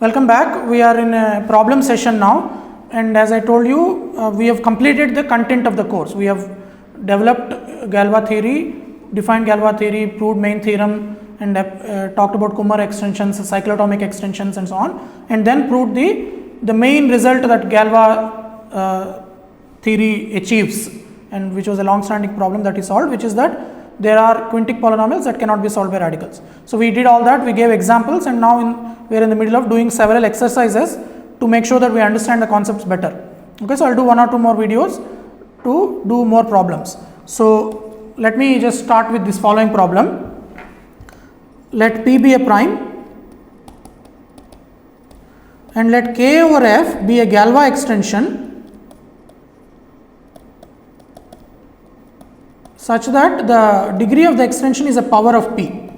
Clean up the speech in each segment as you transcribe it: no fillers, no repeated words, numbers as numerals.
Welcome back. We are in a problem session now, and as I told you, we have completed the content of the course. We have developed Galois theory, defined Galois theory, proved main theorem, and talked about Kummer extensions, cyclotomic extensions, and so on, and then proved the main result that Galois theory achieves, and which was a long-standing problem that is solved, which is that there are quintic polynomials that cannot be solved by radicals. So we did all that, we gave examples, and now we are in the middle of doing several exercises to make sure that we understand the concepts better. Okay, so I'll do one or two more videos to do more problems. So let me just start with this following problem. Let P be a prime and let K over F be a Galois extension such that the degree of the extension is a power of P.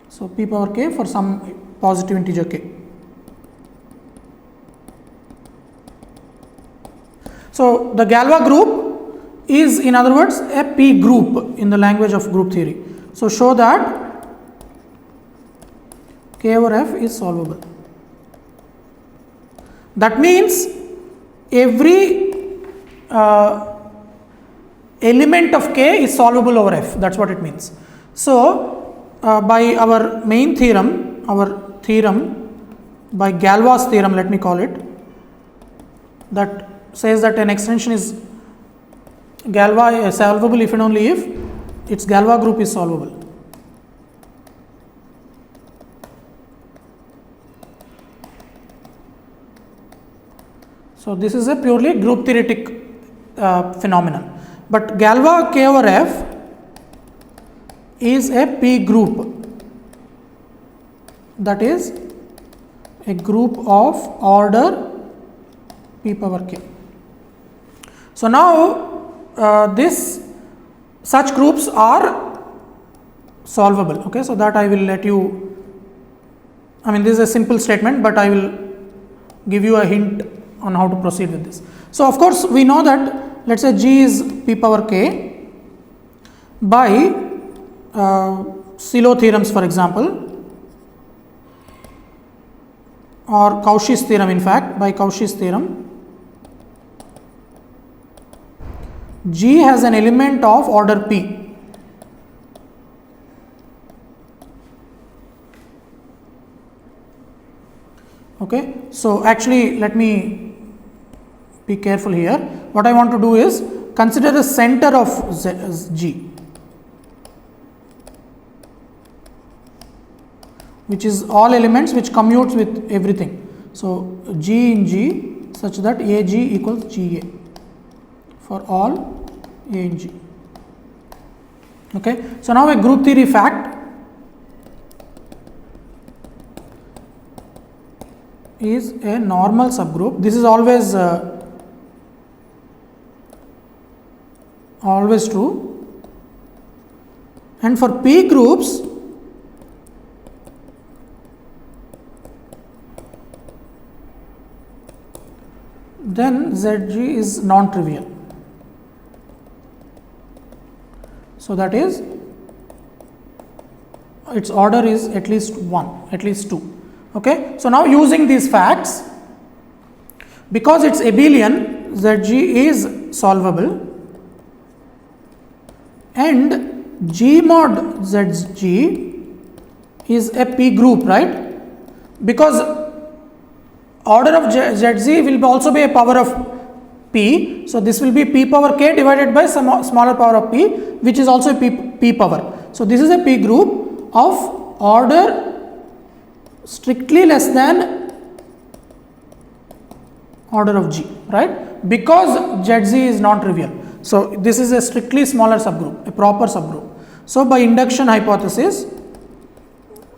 So P power K for some positive integer K. So the Galois group is, in other words, a P group in the language of group theory. So show that K over F is solvable. That means every element of K is solvable over F. That's what it means. So by our main theorem, by Galois theorem, let me call it, that says that an extension is Galois solvable if and only if its Galois group is solvable. So this is a purely group theoretic phenomenon. But Galois K over F is a P group, that is a group of order P power K. So now such groups are solvable. Okay, so that I will let you, this is a simple statement, but I will give you a hint on how to proceed with this. So of course we know that, let us say G is P power K by Sylow theorems, for example, or Cauchy's theorem. In fact, by Cauchy's theorem, G has an element of order P. Okay, so actually let me be careful here. What I want to do is consider the center of G, which is all elements which commutes with everything. So G in G such that AG equals GA for all A in G. Okay, so now a group theory fact is a normal subgroup. This is always true, and for P groups then ZG is non-trivial. So that is, its order is at least 1, at least 2. Okay, so now using these facts, because it's abelian, ZG is solvable, and G mod ZG is a P group, right? Because order of ZG will also be a power of P, so this will be P power K divided by some smaller power of P, which is also a P power. So this is a P group of order strictly less than order of G, right? Because ZG is non-trivial. So this is a strictly smaller subgroup, a proper subgroup. So by induction hypothesis,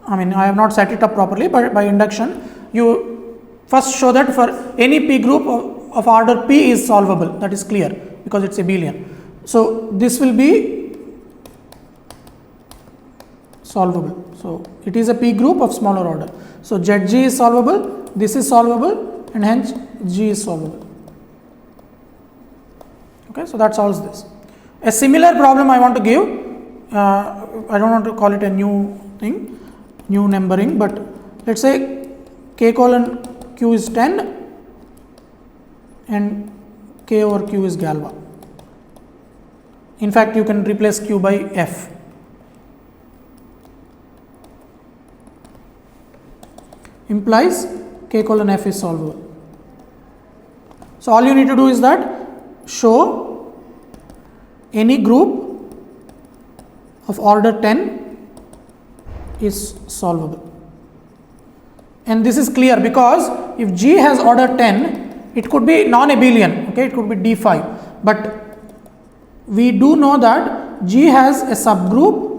I have not set it up properly, but by induction, you first show that for any P group of order P is solvable. That is clear because it's abelian. So this will be solvable. So it is a P group of smaller order. So ZG is solvable, this is solvable, and hence G is solvable. Okay, so that solves this. A similar problem I want to give, I don't want to call it a new thing, new numbering, but let us say K colon Q is 10 and K over Q is Galois. In fact, you can replace Q by F. Implies K colon F is solvable. So all you need to do is that show any group of order 10 is solvable. And this is clear because if G has order 10, it could be non-abelian, okay, it could be D5, but we do know that G has a subgroup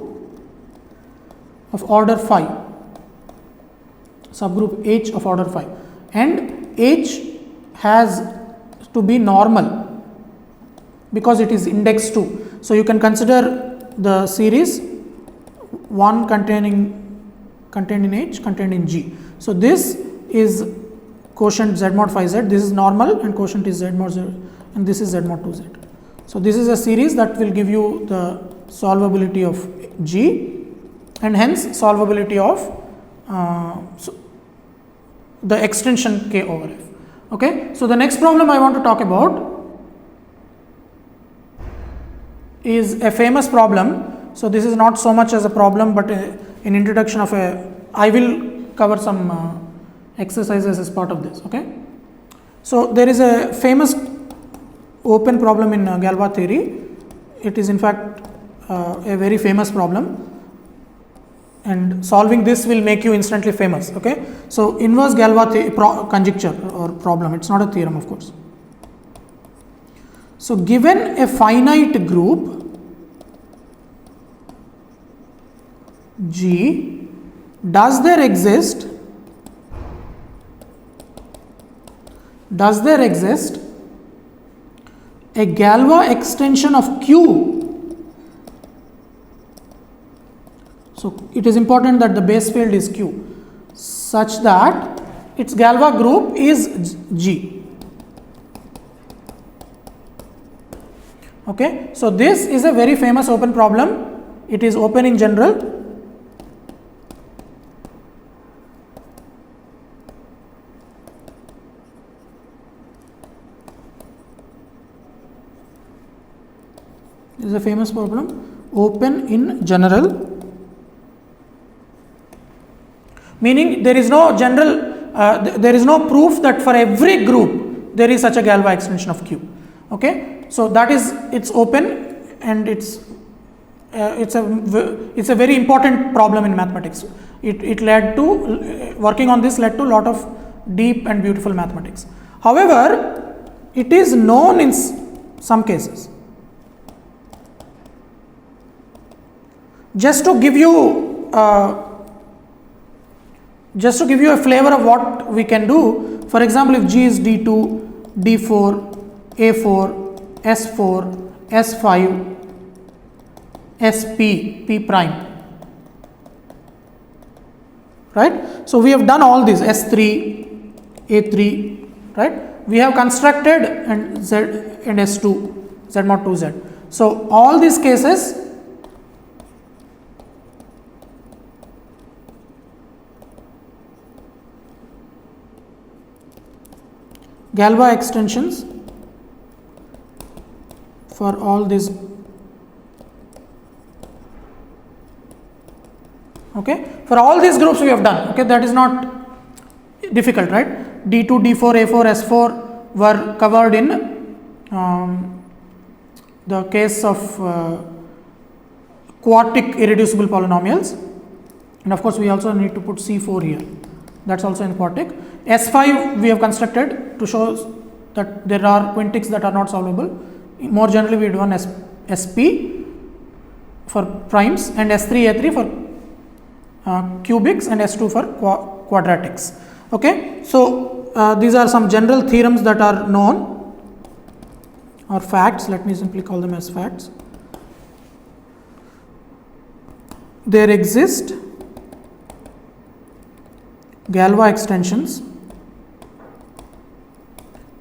of order 5, subgroup H of order 5, and H has to be normal because it is index 2. So you can consider the series 1 contained in H, contained in G. So this is quotient Z mod phi Z, this is normal, and quotient is Z mod Z, and this is Z mod 2Z. So this is a series that will give you the solvability of G and hence solvability of the extension K over F. Okay. So the next problem I want to talk about is a famous problem. So this is not so much as a problem, but an introduction of I will cover some exercises as part of this. Okay. So there is a famous open problem in Galois theory. It is in fact a very famous problem, and solving this will make you instantly famous. Okay. So inverse Galois conjecture or problem, it's not a theorem of course. So given a finite group G, does there exist a Galois extension of Q? So it is important that the base field is Q such that its Galois group is G. Okay. So this is a very famous open problem. It is open in general. This is a famous problem, open in general, meaning there is no general, there is no proof that for every group there is such a Galois extension of Q. Okay. So that is, it's open, and it's a very important problem in mathematics. It led to, working on this led to a lot of deep and beautiful mathematics. However, it is known in some cases. Just to give you a flavor of what we can do, for example, if G is D2, D4, A4, S4, S5, SP, P prime, right. So we have done all these S3, A3, right. We have constructed and Z and S2, Z mod 2Z. So all these cases Galois extensions for all these. Okay, for all these groups we have done. Okay, that is not difficult, right? D2, D4, A4, S4 were covered in the case of quartic irreducible polynomials, and of course we also need to put C4 here. That's also in quartic. S5 we have constructed to show that there are quintics that are not solvable. More generally we do one SP for primes, and S3, A3 for cubics, and S2 for quadratics. Okay. So these are some general theorems that are known, or facts. Let me simply call them as facts. There exist Galois extensions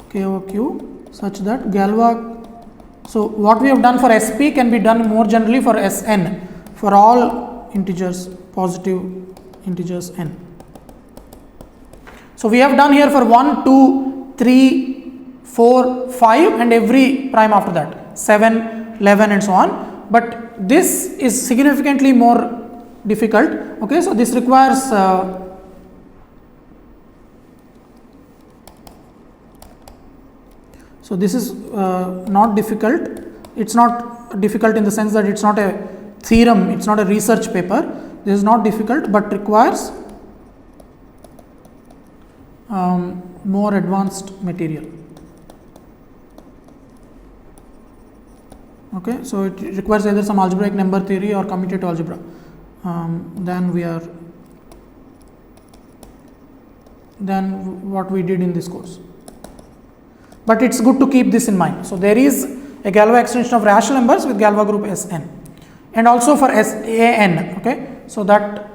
K over Q such that Galois. So what we have done for SP can be done more generally for Sn, for all integers, positive integers n. So we have done here for 1, 2, 3, 4, 5 and every prime after that 7, 11 and so on, but this is significantly more difficult. Okay, so this requires so this is not difficult. It's not difficult in the sense that it's not a theorem, it's not a research paper. This is not difficult, but requires more advanced material. Okay, so it requires either some algebraic number theory or commutative algebra. Than what we did in this course. But it's good to keep this in mind. So there is a Galois extension of rational numbers with Galois group Sn, and also for San. Okay, so that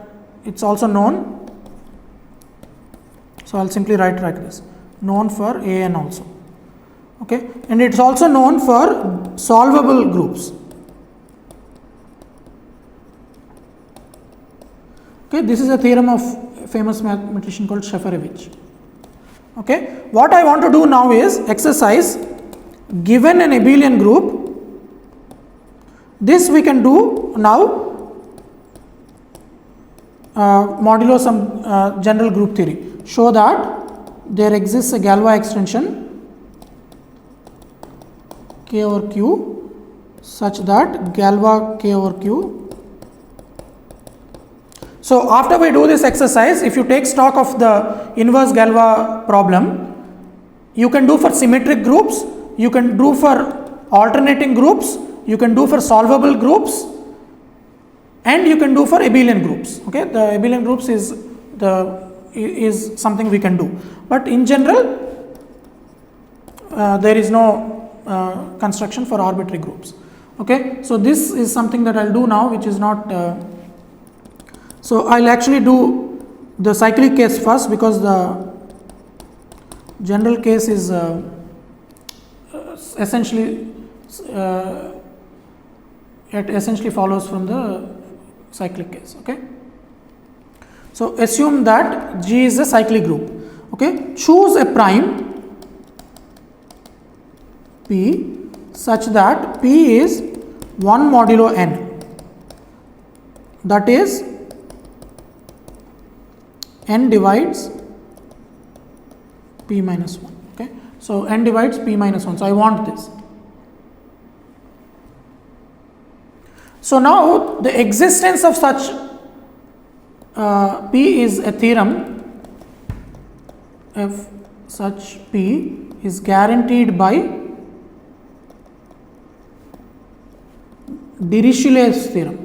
it's also known. So I'll simply write like this: known for An also. Okay, and it's also known for solvable groups. Okay, this is a theorem of a famous mathematician called Shafarevich. Okay, what I want to do now is exercise. Given an abelian group, this we can do now modulo some general group theory. Show that there exists a Galois extension K over Q such that Galois K over Q. So after we do this exercise, if you take stock of the inverse Galois problem, you can do for symmetric groups, you can do for alternating groups, you can do for solvable groups, and you can do for abelian groups. Okay, the abelian groups is something we can do, but in general there is no construction for arbitrary groups. Okay, so this is something that I'll do now, which is not so I'll actually do the cyclic case first, because the general case is essentially it essentially follows from the cyclic case. Okay, so assume that G is a cyclic group. Okay, choose a prime P such that P is 1 modulo n, that is n divides P minus 1. Okay, so n divides P minus 1. So I want this. So now the existence of such P is a theorem. If such P is guaranteed by Dirichlet's theorem.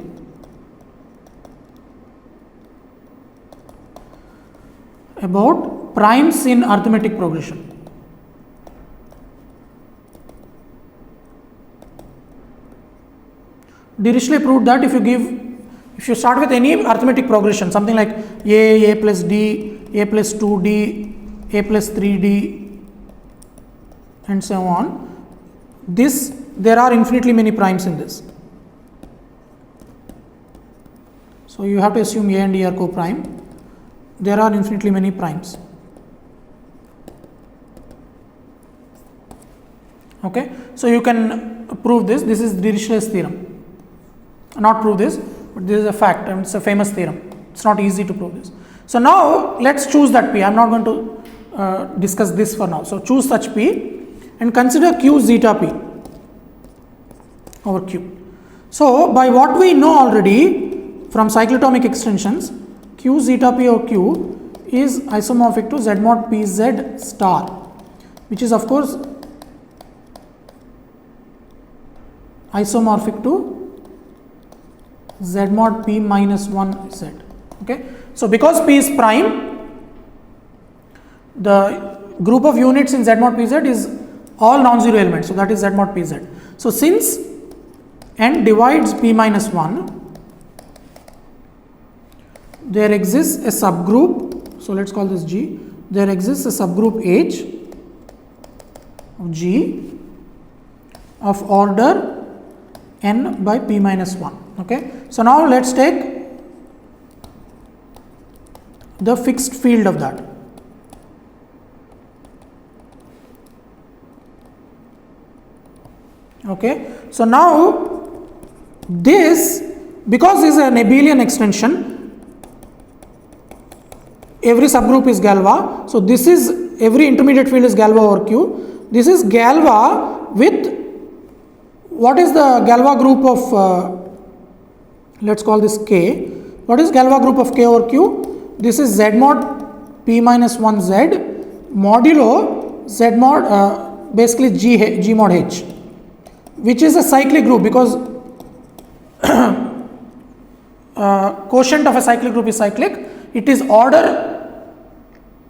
About primes in arithmetic progression. Dirichlet proved that if you start with any arithmetic progression, something like a plus d, a plus 2d, a plus 3d, and so on, there are infinitely many primes in this. So you have to assume a and d are co-prime. There are infinitely many primes. Okay, so you can prove this. This is Dirichlet's theorem. Not prove this, but this is a fact, and it's a famous theorem. It's not easy to prove this. So now let's choose that P. I'm not going to discuss this for now. So choose such P and consider Q zeta P over Q. So by what we know already from cyclotomic extensions, Q zeta P over Q is isomorphic to Z mod P Z star, which is of course isomorphic to Z mod P minus 1 Z. Okay, so because P is prime, the group of units in Z mod P Z is all non-zero elements, so that is Z mod P Z. So since n divides P minus 1, there exists a subgroup, so let's call this G. There exists a subgroup H of G of order n by P minus 1. Okay, so now let's take the fixed field of that. Okay. So now this, because this is an abelian extension, every subgroup is Galois. So this is, every intermediate field is Galois over Q. This is Galois with, what is the Galois group of, let's call this K. What is Galois group of K over Q? This is Z mod P minus 1 Z modulo Z mod, basically G mod H, which is a cyclic group, because quotient of a cyclic group is cyclic. It is order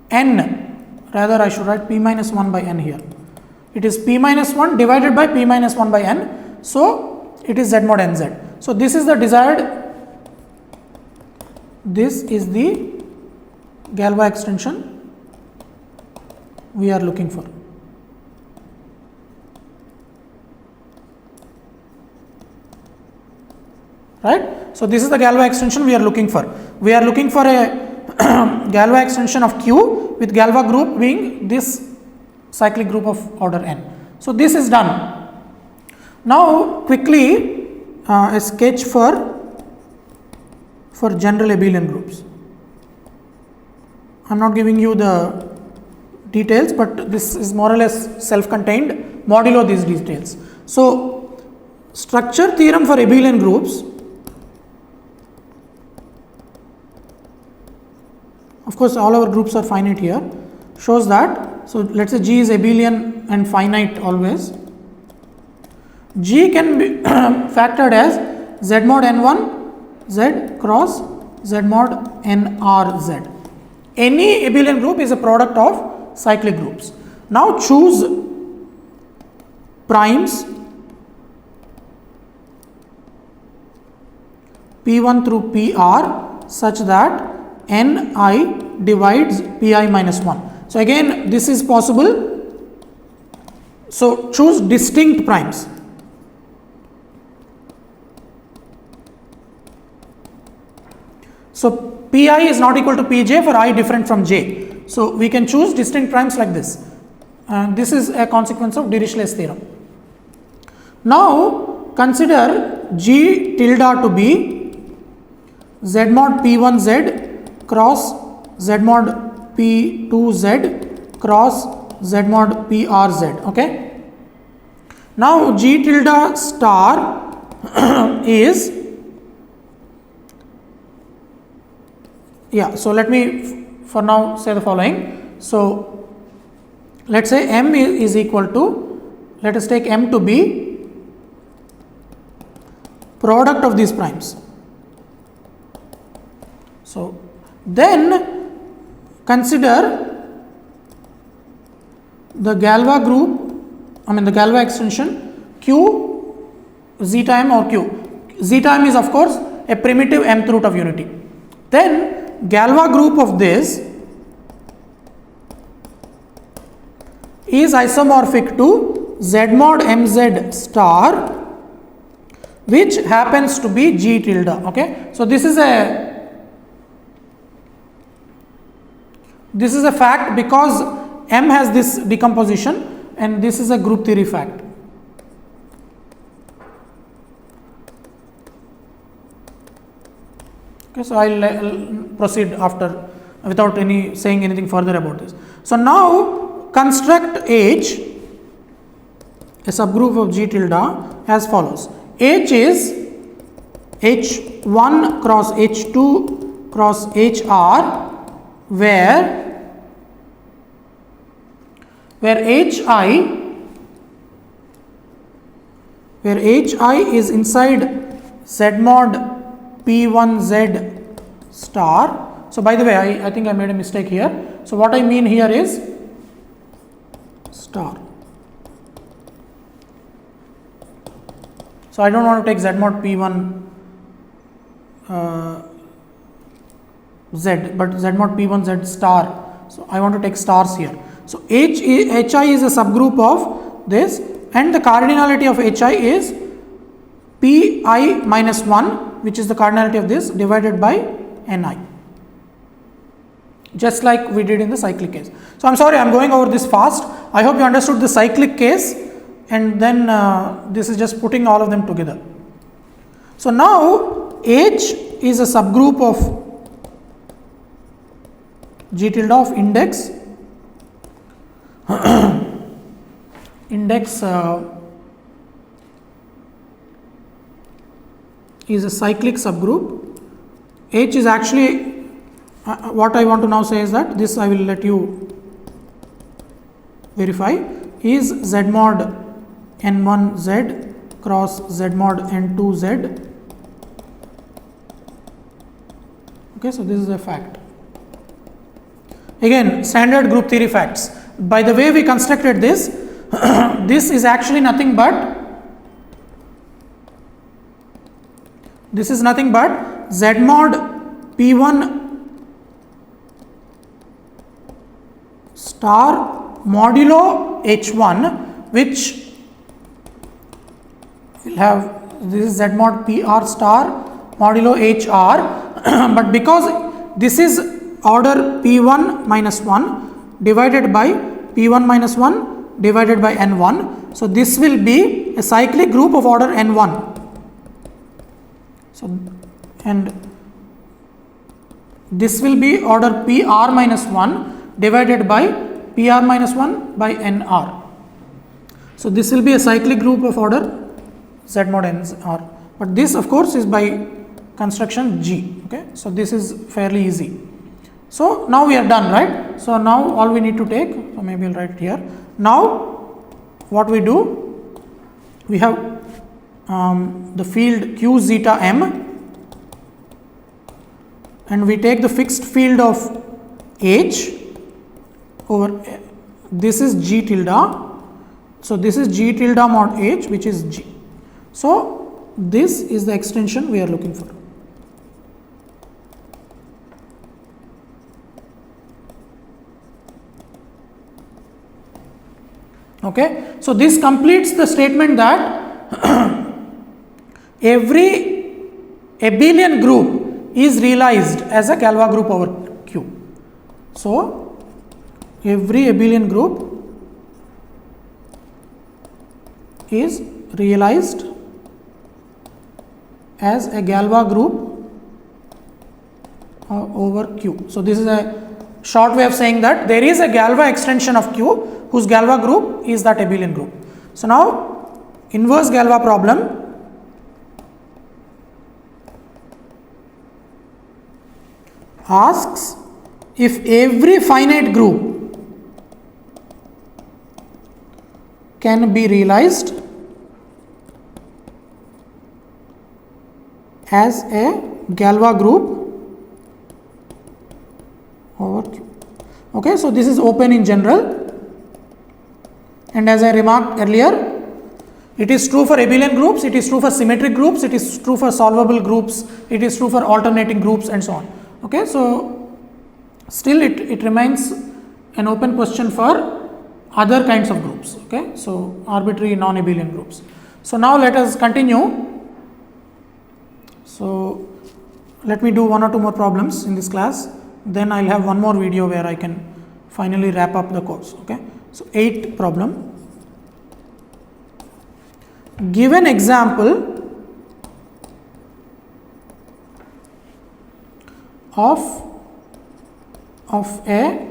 n, rather I should write P minus 1 by n here. It is P minus 1 divided by P minus 1 by n. So it is Z mod nz. So this is the desired, this is the Galois extension we are looking for. Right. So this is the Galois extension we are looking for. We are looking for a Galois extension of Q with Galois group being this cyclic group of order n. So this is done. Now quickly a sketch for general abelian groups. I am not giving you the details, but this is more or less self-contained modulo these details. So structure theorem for abelian groups. Of course, all our groups are finite here, shows that. So let us say G is abelian and finite always. G can be factored as Z mod n1 Z cross Z mod nRZ. Any abelian group is a product of cyclic groups. Now choose primes P1 through PR such that Ni divides Pi minus 1. So again this is possible. So choose distinct primes. So Pi is not equal to Pj for I different from j. So we can choose distinct primes like this. This is a consequence of Dirichlet's theorem. Now consider G tilde to be Z mod P1Z cross Z mod P2Z cross Z mod PRZ. Okay. Now G tilde star is, so let me for now say the following. So let us say M is equal to, let us take M to be product of these primes. So then consider the Galois group, the Galois extension Q zeta m or Q. Zeta m is of course a primitive mth root of unity. Then Galois group of this is isomorphic to Z mod mz star, which happens to be G tilde. Okay. So this is a fact because M has this decomposition, and this is a group theory fact. Okay, so I will proceed after without saying anything further about this. So now construct H, a subgroup of G tilde, as follows. H is H1 cross H2 cross HR, where HI is inside Z mod P1Z star. So by the way, I think I made a mistake here. So what I mean here is star. So I don't want to take Z mod P1 Z, but Z mod P1 Z star. So I want to take stars here. So HI is a subgroup of this, and the cardinality of HI is Pi minus 1, which is the cardinality of this, divided by Ni, just like we did in the cyclic case. So I am sorry, I am going over this fast. I hope you understood the cyclic case and then this is just putting all of them together. So now H is a subgroup of G tilde of index index is a cyclic subgroup. H is actually what I want to now say is that this I will let you verify is Z mod N1 Z cross Z mod N2 Z. Okay, so this is a fact. Again, standard group theory facts. By the way we constructed this, this is actually nothing but Z mod P1 star modulo H1, which will have this is Z mod PR star modulo HR, but because this is order P1 minus 1 divided by P1 minus 1 divided by N1, so this will be a cyclic group of order N1. So, and this will be order PR minus 1 divided by PR minus 1 by NR. So, this will be a cyclic group of order Z mod NR, but this of course is by construction G. Okay. So, this is fairly easy. So, now we are done, right. So, now all we need to take, so maybe I will write it here. Now, what we do, we have the field Q zeta M, and we take the fixed field of H over this is G tilde. So, this is G tilde mod H, which is G. So, this is the extension we are looking for. Okay. So, this completes the statement that every abelian group is realized as a Galois group over Q. So, every abelian group is realized as a Galois group over Q. So, this is a short way of saying that there is a Galois extension of Q whose Galois group is that abelian group. So, now inverse Galois problem. Asks if every finite group can be realized as a Galois group over Q. Okay, so this is open in general, and as I remarked earlier, it is true for abelian groups, it is true for symmetric groups, it is true for solvable groups, it is true for alternating groups, and so on. Okay, so still it remains an open question for other kinds of groups. Okay, so arbitrary non-abelian groups. So now let us continue. So let me do one or two more problems in this class, then I will have one more video where I can finally wrap up the course. Okay, so 8th problem. Give an example of a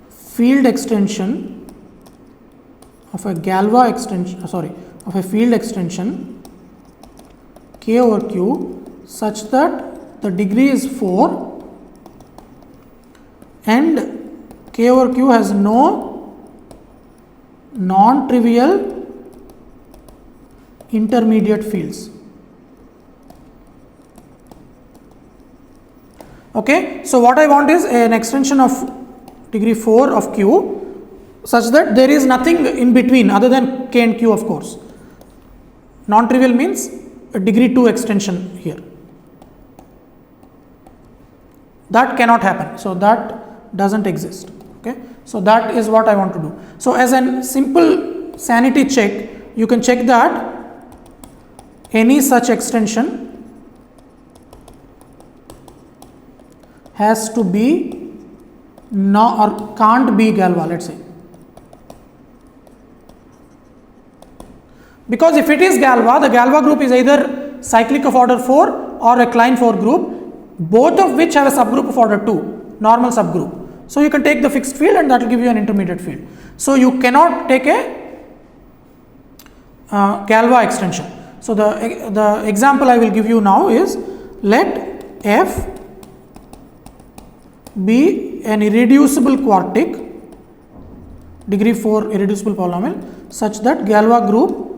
field extension of a Galois extension, of a field extension K over Q such that the degree is 4 and K over Q has no non-trivial intermediate fields. Okay, so what I want is an extension of degree 4 of Q such that there is nothing in between other than K and Q, of course. Non-trivial means a degree 2 extension here. That cannot happen. So, that does not exist. Okay. So, that is what I want to do. So, as a simple sanity check, you can check that any such extension has to be or can't be Galois, let us say. Because if it is Galois, the Galois group is either cyclic of order 4 or a Klein 4 group, both of which have a subgroup of order 2, normal subgroup. So you can take the fixed field and that will give you an intermediate field. So you cannot take a Galois extension. So the example I will give you now is, let F be an irreducible quartic, degree 4 irreducible polynomial, such that Galois group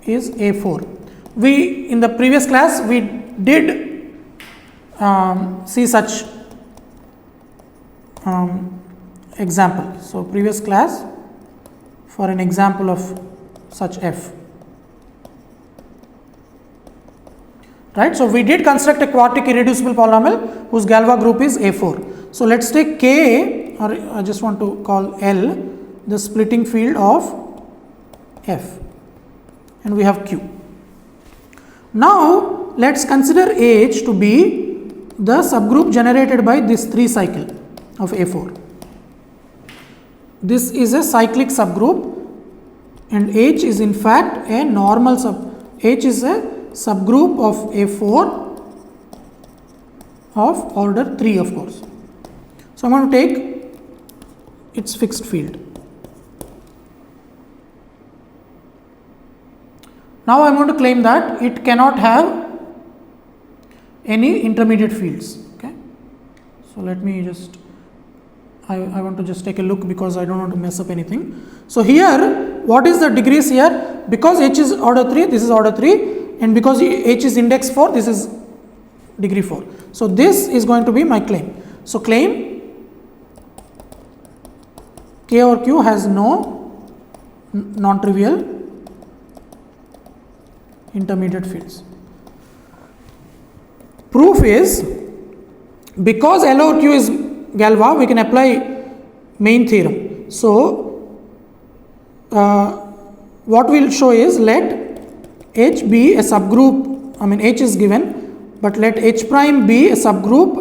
is A4. We in the previous class we did see such example. So previous class for an example of such F. Right. So we did construct a quartic irreducible polynomial whose Galois group is A4. So let's take K, or I just want to call L, the splitting field of F, and we have Q. Now let's consider H to be the subgroup generated by this 3 cycle of A4. This is a cyclic subgroup and H is in fact a normal H is a subgroup of A4 of order 3, of course. So I'm going to take its fixed field. Now I'm going to claim that it cannot have any intermediate fields. Okay. So let me just, I want to just take a look because I don't want to mess up anything. So here, what is the degrees here? Because H is order 3, this is order 3, and because H is index 4, this is degree 4. So this is going to be my claim. So claim K over Q has no non-trivial intermediate fields. Proof is, because L over Q is Galois, we can apply main theorem. So what we will show is, let H be a subgroup, I mean H is given, but let H prime be a subgroup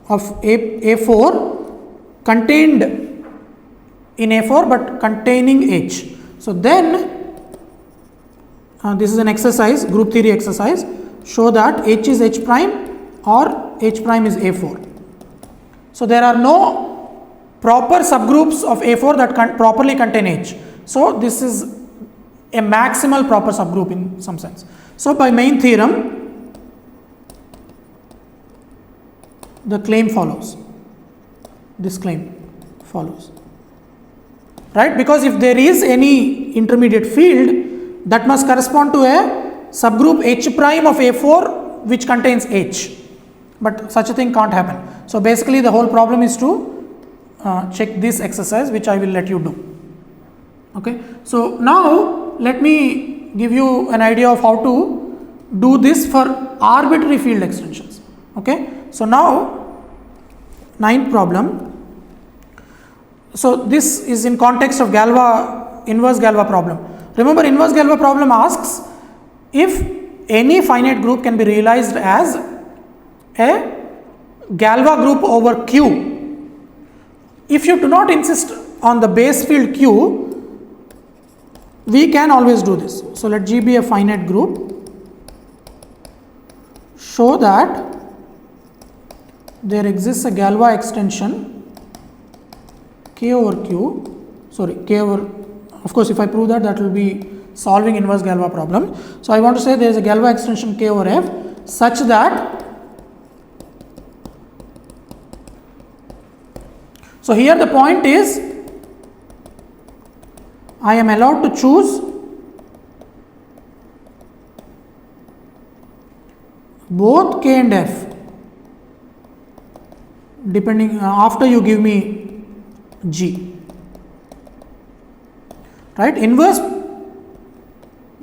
of A4 contained in A4 but containing H. So then this is an exercise, group theory exercise. Show that H is H prime or H prime is A4. So there are no proper subgroups of A4 that properly contain H. So this is a maximal proper subgroup in some sense. So by main theorem, the claim follows. This claim follows. Right? Because if there is any intermediate field, that must correspond to a subgroup H prime of A4 which contains H, but such a thing can't happen. So basically the whole problem is to check this exercise, which I will let you do. Okay. So now let me give you an idea of how to do this for arbitrary field extensions. Okay. So now 9th problem. So this is in context of Galois, inverse Galois problem. Remember, inverse Galois problem asks if any finite group can be realized as a Galois group over Q. If you do not insist on the base field Q, we can always do this. So let G be a finite group. Show that there exists a Galois extension K over Q, K over, of course, if I prove that, that will be solving inverse Galois problem. So I want to say there is a Galois extension K over F such that, so here the point is, I am allowed to choose both K and F depending after you give me G. Right, inverse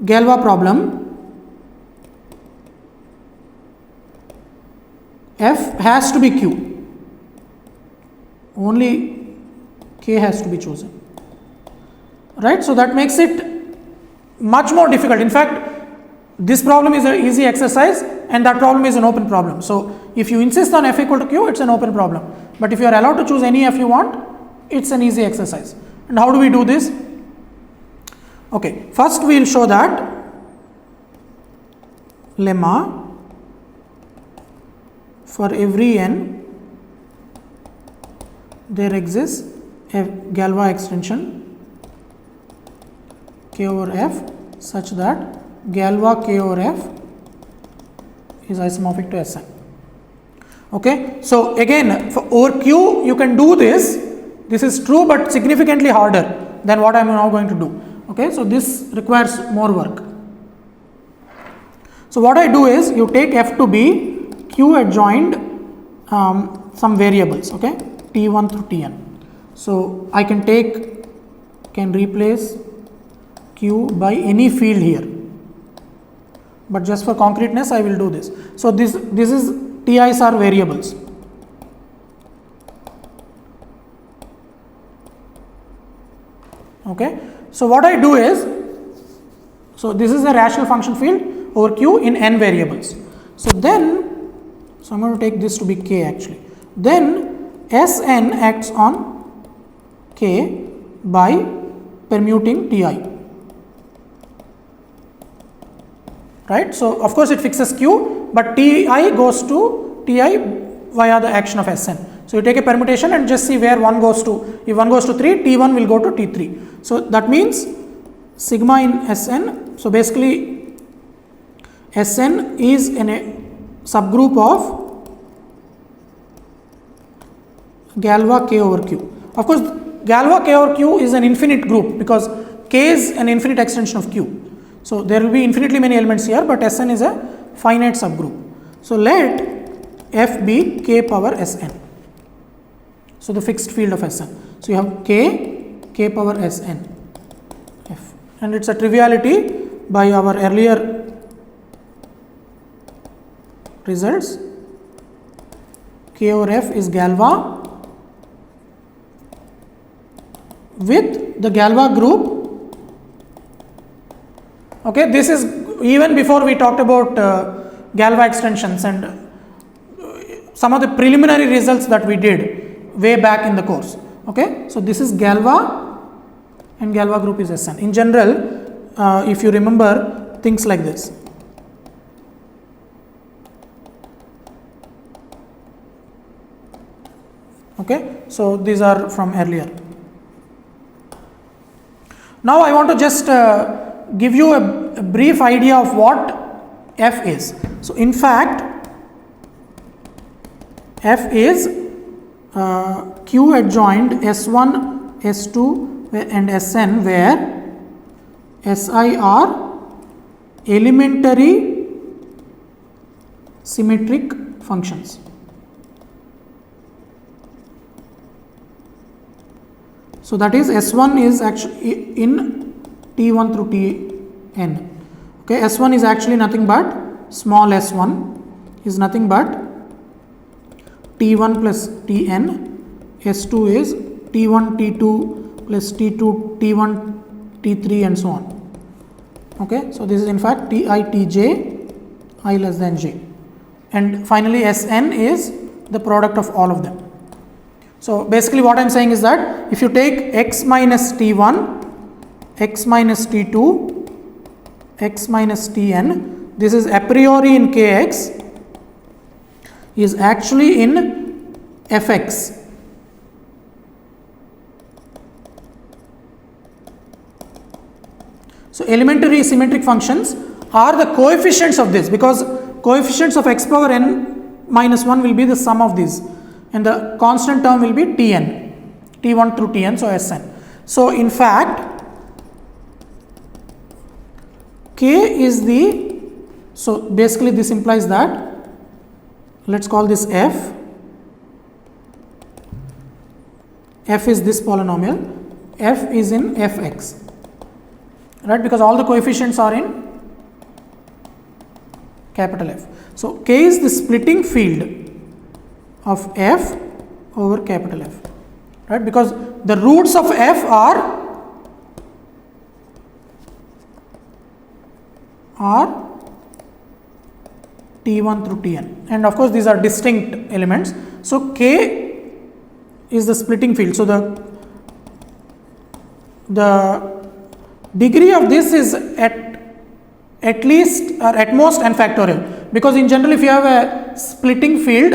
Galois problem, F has to be Q, only K has to be chosen. Right, so that makes it much more difficult. In fact, this problem is an easy exercise and that problem is an open problem. So if you insist on F equal to Q, it's an open problem. But if you are allowed to choose any F you want, it's an easy exercise. And how do we do this? Okay, first we will show that lemma for every n there exists a Galois extension K over F such that Galois K over F is isomorphic to Sn. Okay, so again for over Q you can do this. This is true but significantly harder than what I am now going to do. Okay, so this requires more work. So what I do is you take F to be Q adjoined some variables, okay, T1 through Tn. So I can replace Q by any field here, but just for concreteness I will do this. So this is Ti's are variables. Okay, so what I do is, so this is a rational function field over Q in n variables. So then, so I'm going to take this to be K actually. Then Sn acts on K by permuting Ti. Right. So of course it fixes Q, but Ti goes to Ti via the action of Sn. So you take a permutation and just see where one goes to. If one goes to 3, T1 will go to T3. So that means sigma in Sn. So basically Sn is in a subgroup of Galois K over Q. Of course Galois K over Q is an infinite group because K is an infinite extension of Q. So there will be infinitely many elements here, but Sn is a finite subgroup. So let F be K power Sn. So the fixed field of Sn. So you have K power Sn F, and it's a triviality by our earlier results. K over F is Galois with the Galois group. Okay, this is even before we talked about Galois extensions and some of the preliminary results that we did way back in the course. Okay, so this is Galois and Galois group is Sn. In general, if you remember things like this. Okay, so these are from earlier. Now I want to just give you a brief idea of what F is. So in fact, F is Q adjoined S1, S2 and Sn, where Si are elementary symmetric functions. So that is S1 is actually in T1 through Tn. Okay, S1 is actually nothing but small s1 is nothing but T1 plus Tn. S2 is T1 T2 plus T2 T1 T3 and so on. Okay, so this is in fact Ti Tj I less than j, and finally Sn is the product of all of them. So basically what I am saying is that if you take x minus T1, x minus T2, x minus Tn, this is a priori in Kx is actually in Fx. So elementary symmetric functions are the coefficients of this, because coefficients of x power n minus 1 will be the sum of these, and the constant term will be Tn, T1 through Tn, so Sn. So in fact, K is the, so basically this implies that, let's call this F. F is this polynomial, F is in Fx, right, because all the coefficients are in capital F. So K is the splitting field of F over capital F, right, because the roots of F are T1 through Tn, and of course these are distinct elements. So K is the splitting field. So the degree of this is at least or at most n factorial, because in general if you have a splitting field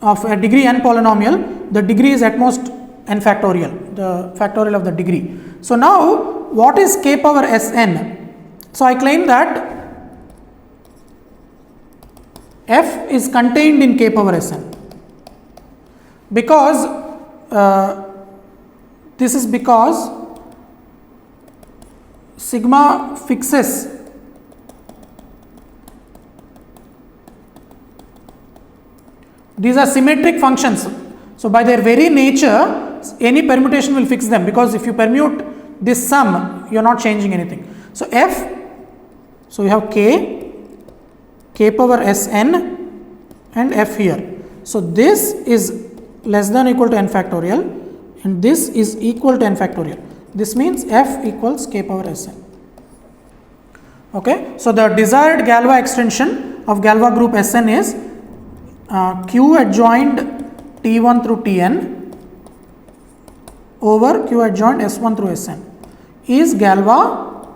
of a degree n polynomial, the degree is at most n factorial, the factorial of the degree. So now what is k power Sn? So I claim that f is contained in k power Sn, because this is because sigma fixes these are symmetric functions. So by their very nature any permutation will fix them, because if you permute this sum you are not changing anything. So f, so you have k power Sn and f here. So this is less than or equal to n factorial and this is equal to n factorial. This means f equals k power Sn. Okay. So the desired Galois extension of Galois group Sn is q adjoined T1 through Tn over q adjoined S1 through Sn is Galois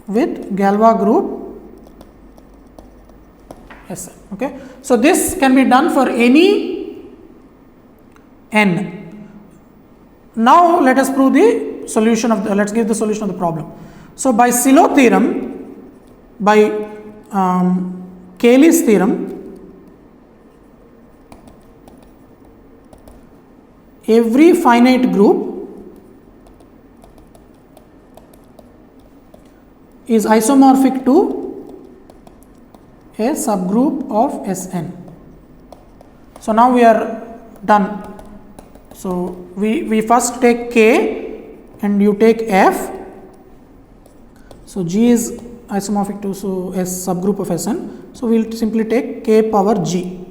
with Galois group Sn. Okay. So this can be done for any n. Now let us prove the solution of the, let's give the solution of the problem. So by Sylow theorem, by Cayley's theorem, every finite group is isomorphic to a subgroup of Sn. So now we are done. So we first take k and you take f. So G is isomorphic to a subgroup of Sn. So we will simply take k power G.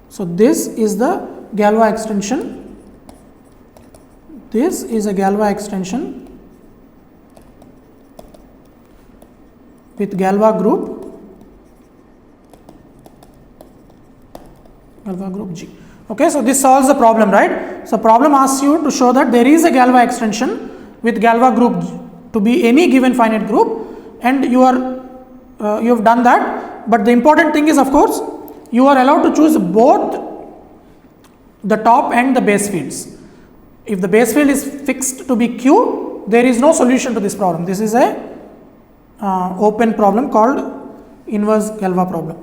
So this is the Galois extension. This is a Galois extension with Galois group G. Okay, so this solves the problem, right? So problem asks you to show that there is a Galois extension with Galois group to be any given finite group, and you have done that. But the important thing is, of course, you are allowed to choose both the top and the base fields. If the base field is fixed to be q, there is no solution to this problem. This is a open problem called inverse Galois problem.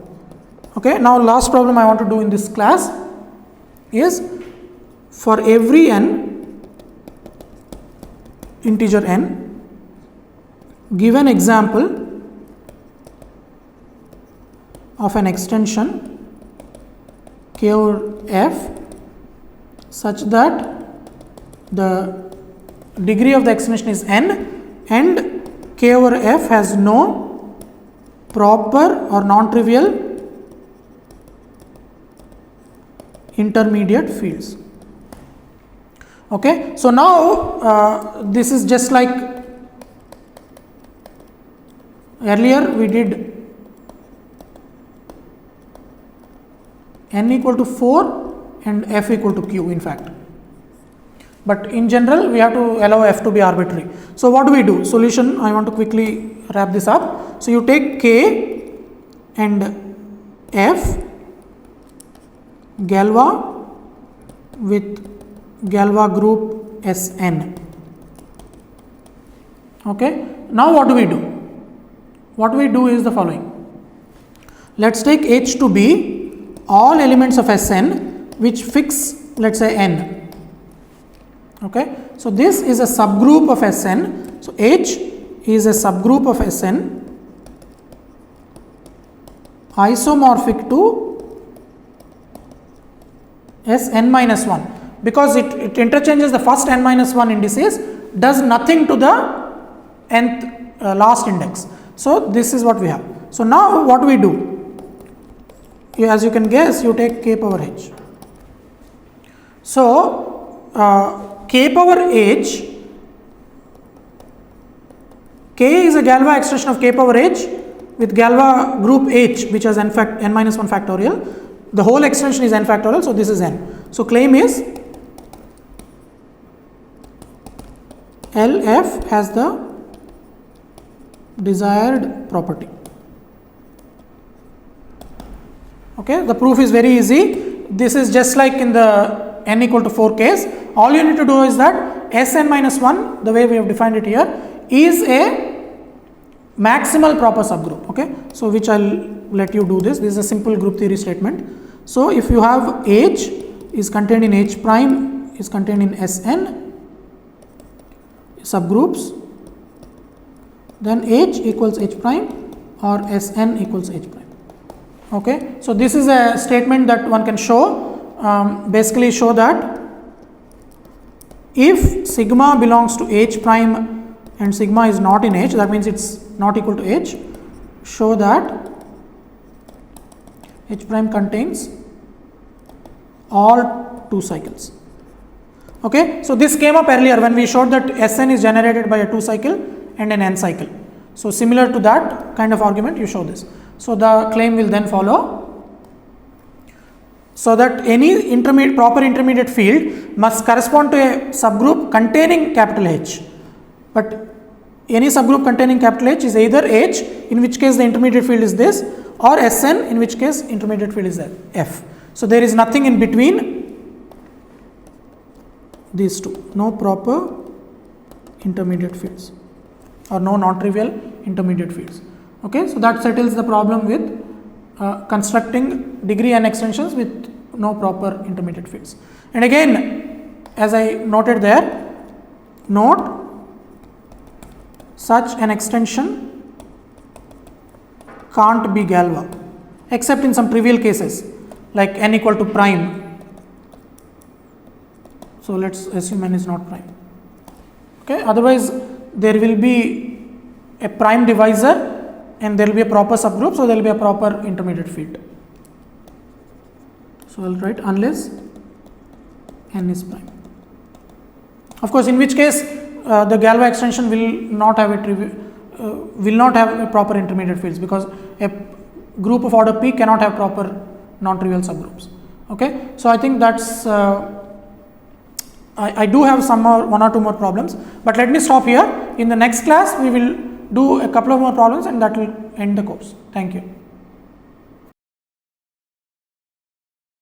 Okay, now last problem I want to do in this class is for every n, integer n, give an example of an extension k over f such that the degree of the extension is n and k over f has no proper or non-trivial intermediate fields. Okay, so now this is just like earlier we did n equal to 4 and f equal to q in fact, but in general we have to allow f to be arbitrary. So what do we do? Solution, I want to quickly wrap this up. So you take k and f Galois with Galois group Sn. Okay, now what do we do? What we do is the following. Let's take H to be all elements of Sn which fix, let's say, n. Okay, so this is a subgroup of Sn. So H is a subgroup of Sn isomorphic to Sn minus 1, because it interchanges the first n minus 1 indices, does nothing to the nth last index. So this is what we have. So now what we do? As you can guess, you take k power h. So k power h, k is a Galois extension of k power h with Galois group h, which has n minus 1 factorial. The whole extension is n factorial, so this is n. So claim is LF has the desired property. Okay, the proof is very easy. This is just like in the n equal to 4 case. All you need to do is that Sn minus 1, the way we have defined it here, is a maximal proper subgroup. Okay, so which I'll let you do this. This is a simple group theory statement. So if you have H is contained in H prime is contained in Sn subgroups, then H equals H prime or Sn equals H prime. Okay, so this is a statement that one can show, basically show that if sigma belongs to H prime and sigma is not in H, that means it's not equal to H, show that H prime contains all 2 cycles. Okay, so this came up earlier when we showed that Sn is generated by a 2 cycle and an n cycle. So similar to that kind of argument, you show this. So the claim will then follow. So that any proper intermediate field must correspond to a subgroup containing capital H. But any subgroup containing capital H is either H, in which case the intermediate field is this, or Sn, in which case intermediate field is F. So there is nothing in between these two, no proper intermediate fields or no non-trivial intermediate fields. Okay, so that settles the problem with constructing degree n extensions with no proper intermediate fields. And again, as I noted there, note such an extension can't be Galois except in some trivial cases like n equal to prime. So let's assume n is not prime. Okay, otherwise there will be a prime divisor and there will be a proper subgroup, so there will be a proper intermediate field. So I'll write unless n is prime. Of course, in which case the Galois extension will not have a proper intermediate fields, because a group of order p cannot have proper non-trivial subgroups. Okay, so I think that's I do have some more, 1 or 2 more problems, but let me stop here. In the next class we will do a couple of more problems and that will end the course. Thank you.